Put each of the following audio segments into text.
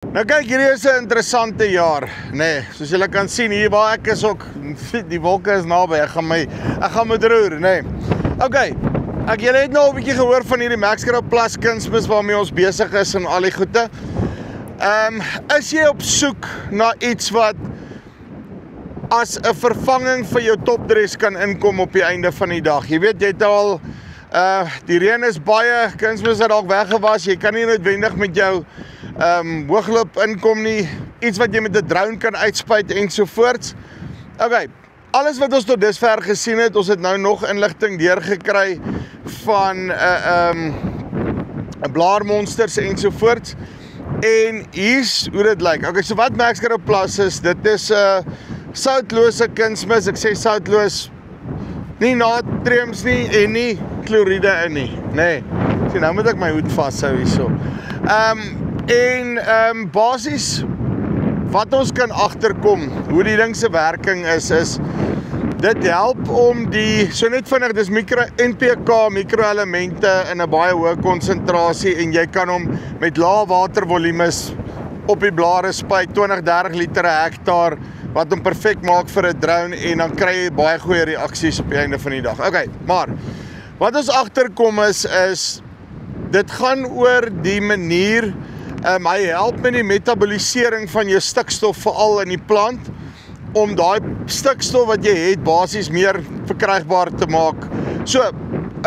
Nou kyk, hierdie is 'n interessante jaar, nee, soos julle kan sien hier waar ek is ook, die wolke is naby, ek gaan my droer, nee. Okay, julle het nou 'n bietjie gehoor van hierdie Maxgrou Plus kunsmis waarmee ons besig is en al die goede. Is jy op soek na iets wat as 'n vervanging vir jou topdress kan inkom op die einde van die dag? Jy weet, jy het al die reën is baie, kunsmis het dalk weggewas, jy kan nie noodwendig met jou hoogloop inkom nie, iets wat jy met 'n drone kan uitspuit ensovoorts. Okay, alles wat ons tot dusver gesien het, ons het nou nog inligting deurgekry van blaarmonsters ensovoorts. En hier's hoe dit lyk. Okay, so wat Maxgrou Plus is, dit is 'n soutlose kunsmis. Ek sê soutloos, nie natriums nie en nie kloriede in nie. Nee. Sien, nou moet ek my hoed vashou hierso. Basies wat ons kan agterkom, hoe die ding se werking is dit help om so net vinnig, dis NPK mikroelemente in 'n baie hoë konsentrasie en jy kan hom met lae watervolumes op die blare spuit, 20-30 liter per hektaar, wat hom perfek maak vir 'n drone en dan kry jy baie goeie reaksies op die einde van die dag. Okay, maar wat ons agterkom is dit gaan oor die manier, hy help met die metabolisering van jou stikstof veral in die plant, om daai stikstof wat jy het basies meer verkrygbaar te maak. So,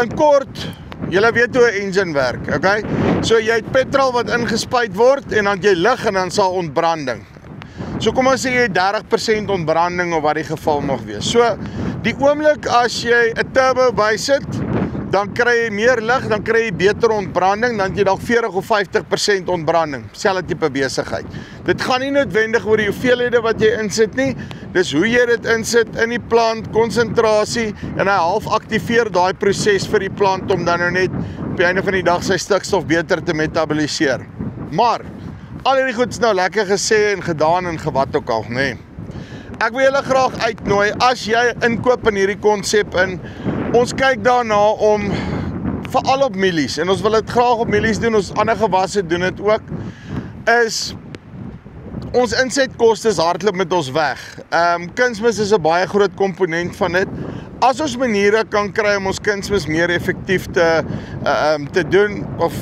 in kort, julle weet hoe 'n engine werk, okay? So jy het petrol wat ingespuit word en dan jy lig en dan sal ontbranding. So kom ons sê jy het 30% ontbranding of wat die geval mag wees. So, die oomblik as jy 'n turbo bysit, dan kry jy meer lig, dan kry jy beter ontbranding, dan het jy dalk 40 of 50% ontbranding, selfde tipe besigheid. Dit gaan nie noodwendig oor die hoeveelhede wat jy insit nie, dis hoe jy dit insit in die plant, konsentrasie, en hy half aktiveer daai proses vir die plant om dan nou net op die einde van die dag sy stikstof beter te metaboliseer. Maar, al hierdie goed is nou lekker gesê en gedaan en gewat ook al, nee. Ek wil julle graag uitnooi, as jy inkoop in hierdie konsep in, ons kyk daarna om, veral op mielies, en ons wil dit graag op mielies doen, ons ander gewasse doen dit ook, is, ons insetkostes hardloop met ons weg. Kunsmis is 'n baie groot komponent van dit. As ons maniere kan kry om ons kunsmis meer effektief te doen, of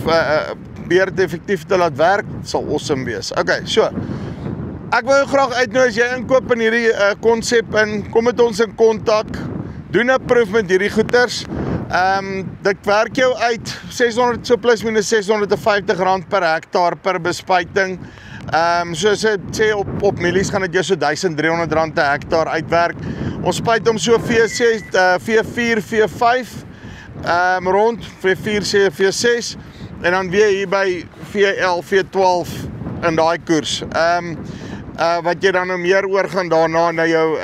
meer effektief te laat werk, sal awesome wees. Okay, so, ek wil jou graag uitnooi, as jy inkoop in hierdie konsep in, kom met ons in kontak, doen 'n proef met hierdie goeders. Dit werk jou uit 600, so plus minus R650 per hektaar per bespuiting. Soos ek sê, op mielies gaan dit jou so R1300 per hektaar uitwerk. Ons spuit hom so V4, V5, rond, V4, V6, en dan weer hier by V11, V12 in daai koers. Wat jy dan nou meer oorgaan daarna na jou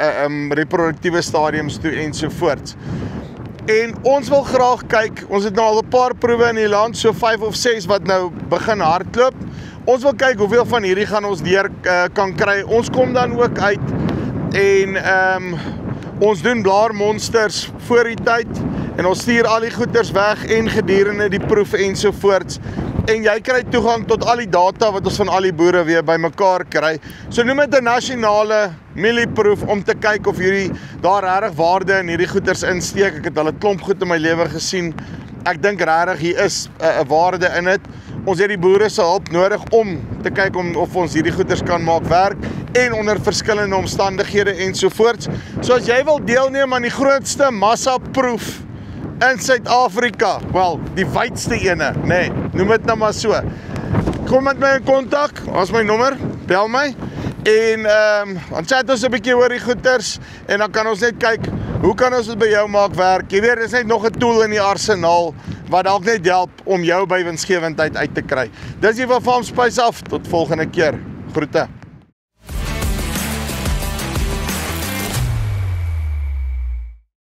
reproduktiewe stadiums toe ensovoorts. En ons wil graag kyk, ons het nou al 'n paar proewe in die land, so 5 of 6 wat nou begin hardloop. Ons wil kyk hoeveel van hierdie gaan ons deur kan kry. Ons kom dan ook uit en ons doen blaarmonsters voor die tyd en ons stuur al die goeders weg en gedurende die proef ensovoorts. En jy kry toegang tot al die data wat ons van al die boere weer bymekaar kry. So noem dit 'n nasionale mielieproef om te kyk of daar regtig waarde in hierdie goeders insteek. Ek het al 'n klomp goed in my lewe gesien. Ek dink regtig hier is 'n waarde in dit. Ons het die boere se hulp nodig om te kyk of ons hierdie goeders kan maak werk en onder verskillende omstandighede ensovoorts. So as jy wil deelneem aan die grootste massaproef in Suid-Afrika, wel, die wydste ene, nee, noem dit nou maar so. Kom met my in kontak, as my nommer, bel my, en dan chat ons 'n bietjie oor die goeders, en dan kan ons net kyk, hoe kan ons dit by jou maak werk? Jy weet, dit is net nog 'n tool in die arsenaal, wat dalk net help om jou by winsgewendheid uit te kry. Dis hier van Farm Spice af, tot volgende keer, groete.